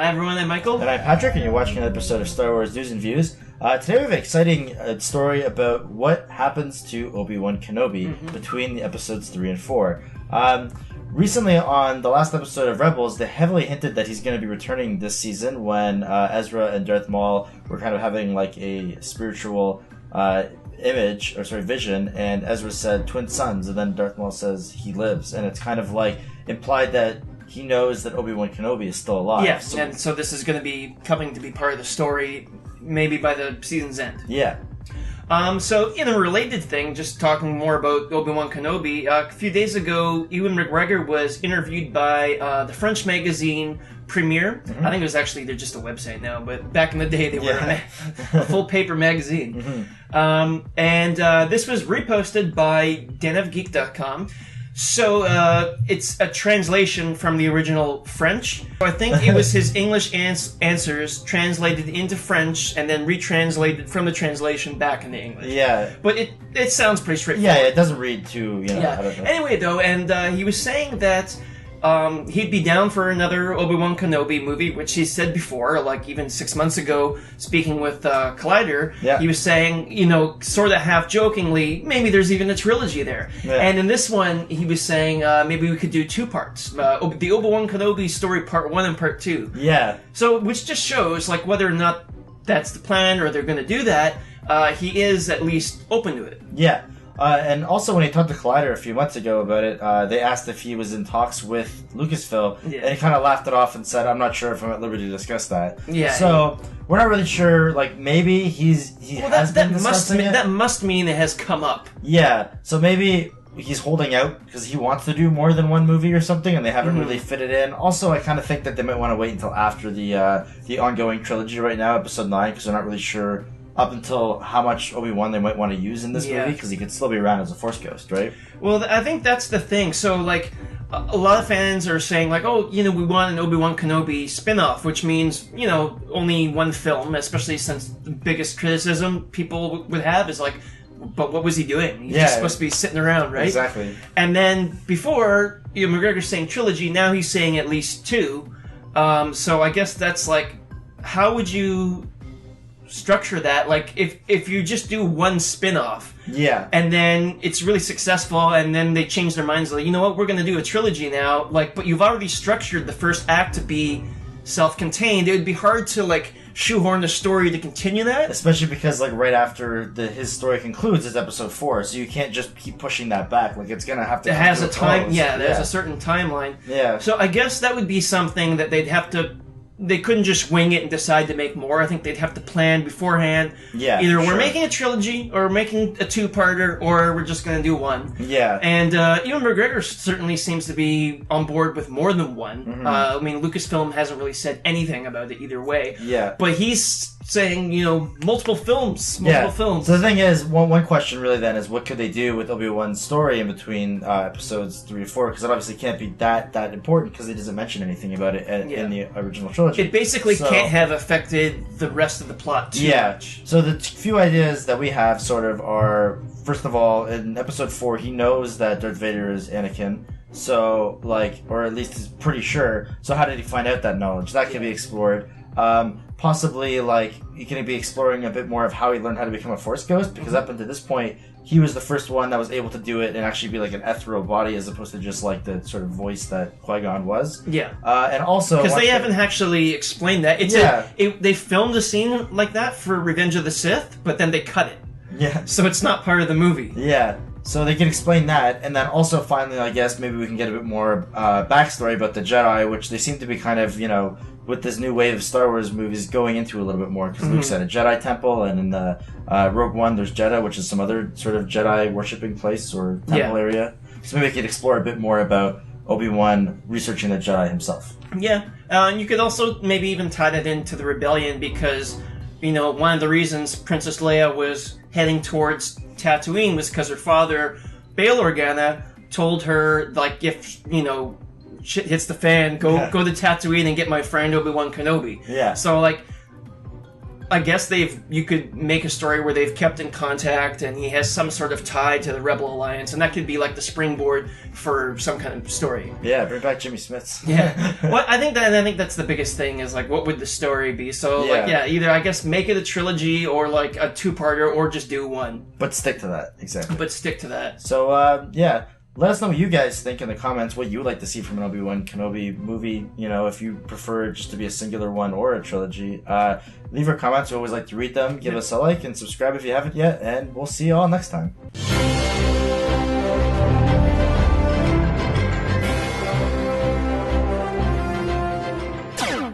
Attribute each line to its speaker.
Speaker 1: Hi everyone, I'm Michael.
Speaker 2: And I'm Patrick, and you're watching an episode of Star Wars News and Views. Today we have an exciting story about what happens to Obi Wan Kenobi between the episodes 3 and 4. Recently, on the last episode of Rebels, they heavily hinted that he's going to be returning this season when Ezra and Darth Maul were kind of having like a spiritual vision, and Ezra said twin sons, and then Darth Maul says he lives, and it's kind of like implied that he knows that Obi-Wan Kenobi is still alive.
Speaker 1: Yes, and so this is going to be coming to be part of the story, maybe by the season's end.
Speaker 2: Yeah.
Speaker 1: So, in a related thing, just talking more about Obi-Wan Kenobi, a few days ago, Ewan McGregor was interviewed by the French magazine Premiere. I think it was actually, they're just a website now, but back in the day they were a full paper magazine. And this was reposted by danevgeek.com. So, it's a translation from the original French. I think it was his English answers translated into French and then retranslated from the translation back into English.
Speaker 2: Yeah.
Speaker 1: But it sounds pretty straightforward.
Speaker 2: Yeah, it doesn't read too,
Speaker 1: Yeah.
Speaker 2: I don't know.
Speaker 1: Anyway, though, and he was saying that he'd be down for another Obi Wan Kenobi movie, which he said before, like even 6 months ago, speaking with Collider.
Speaker 2: Yeah.
Speaker 1: He was saying, sort of half jokingly, maybe there's even a trilogy there.
Speaker 2: Yeah.
Speaker 1: And in this one, he was saying maybe we could do 2 parts, the Obi Wan Kenobi story, part 1 and part 2.
Speaker 2: Yeah.
Speaker 1: So, which just shows like whether or not that's the plan or they're going to do that. He is at least open to it.
Speaker 2: Yeah. And also, when he talked to Collider a few months ago about it, they asked if he was in talks with Lucasfilm, and he kind of laughed it off and said, "I'm not sure if I'm at liberty to discuss that."
Speaker 1: Yeah.
Speaker 2: So we're not really sure. Like maybe he has been discussing it.
Speaker 1: That must mean it has come up.
Speaker 2: Yeah. So maybe he's holding out because he wants to do more than one movie or something, and they haven't really fit it in. Also, I kind of think that they might want to wait until after the ongoing trilogy right now, Episode 9, because they're not really sure up until how much Obi-Wan they might want to use in this movie, because he could still be around as a Force Ghost, right?
Speaker 1: Well, I think that's the thing. So, like, a lot of fans are saying, like, oh, we want an Obi-Wan Kenobi spin-off, which means, only one film, especially since the biggest criticism people would have is, like, but what was he doing? He's just supposed to be sitting around, right?
Speaker 2: Exactly.
Speaker 1: And then before, McGregor's saying trilogy, now he's saying at least 2. So I guess that's, like, how would you structure that? Like, if you just do one spin-off, and then it's really successful, and then they change their minds, like, you know what, we're going to do a trilogy now, like, but you've already structured the first act to be self-contained, it would be hard to, like, shoehorn the story to continue that.
Speaker 2: Especially because, like, right after his story concludes is Episode 4, so you can't just keep pushing that back. Like, it's going to have to...
Speaker 1: It has a time... Yeah, there's a certain timeline.
Speaker 2: Yeah.
Speaker 1: So I guess that would be something that they'd have to... They couldn't just wing it and decide to make more. I think they'd have to plan beforehand.
Speaker 2: Yeah,
Speaker 1: either we're making a trilogy, or we're making a 2-parter, or we're just going to do one.
Speaker 2: Yeah.
Speaker 1: And Ewan McGregor certainly seems to be on board with more than one. I mean, Lucasfilm hasn't really said anything about it either way.
Speaker 2: Yeah.
Speaker 1: But he's saying, multiple films.
Speaker 2: So
Speaker 1: So
Speaker 2: the thing is, one question really then is, what could they do with Obi-Wan's story in between episodes 3 and 4? Because it obviously can't be that important, because it doesn't mention anything about it in the original trilogy.
Speaker 1: It basically can't have affected the rest of the plot too much.
Speaker 2: So the few ideas that we have sort of are, first of all, in Episode 4, he knows that Darth Vader is Anakin. So, like, or at least he's pretty sure. So how did he find out that knowledge? That can be explored. Possibly, like, he can be exploring a bit more of how he learned how to become a Force Ghost, because up until this point, he was the first one that was able to do it and actually be like an ethereal body, as opposed to just like the sort of voice that Qui-Gon was.
Speaker 1: Yeah.
Speaker 2: And also...
Speaker 1: Because they haven't actually explained that. They filmed a scene like that for Revenge of the Sith, but then they cut it.
Speaker 2: Yeah.
Speaker 1: So it's not part of the movie.
Speaker 2: Yeah. So they can explain that, and then also finally, I guess, maybe we can get a bit more backstory about the Jedi, which they seem to be kind of, with this new wave of Star Wars movies going into a little bit more, because Luke's at a Jedi temple, and in the Rogue One there's Jeddah, which is some other sort of Jedi worshipping place or temple area. So maybe we could explore a bit more about Obi-Wan researching the Jedi himself.
Speaker 1: Yeah, and you could also maybe even tie that into the rebellion, because, one of the reasons Princess Leia was heading towards Tatooine was because her father, Bail Organa, told her, like, if, shit hits the fan, go to Tatooine and get my friend Obi Wan Kenobi.
Speaker 2: Yeah.
Speaker 1: So, like, I guess you could make a story where they've kept in contact and he has some sort of tie to the Rebel Alliance, and that could be like the springboard for some kind of story.
Speaker 2: Yeah, bring back Jimmy Smits.
Speaker 1: Yeah. Well, I think that's the biggest thing is like, what would the story be? So either I guess make it a trilogy or like a two-parter, or just do one.
Speaker 2: But stick to that, exactly.
Speaker 1: But stick to that.
Speaker 2: So let us know what you guys think in the comments, what you would like to see from an Obi Wan Kenobi movie. You know, if you prefer it just to be a singular one or a trilogy. Leave your comments. We always like to read them. Give us a like and subscribe if you haven't yet, and we'll see you all next time.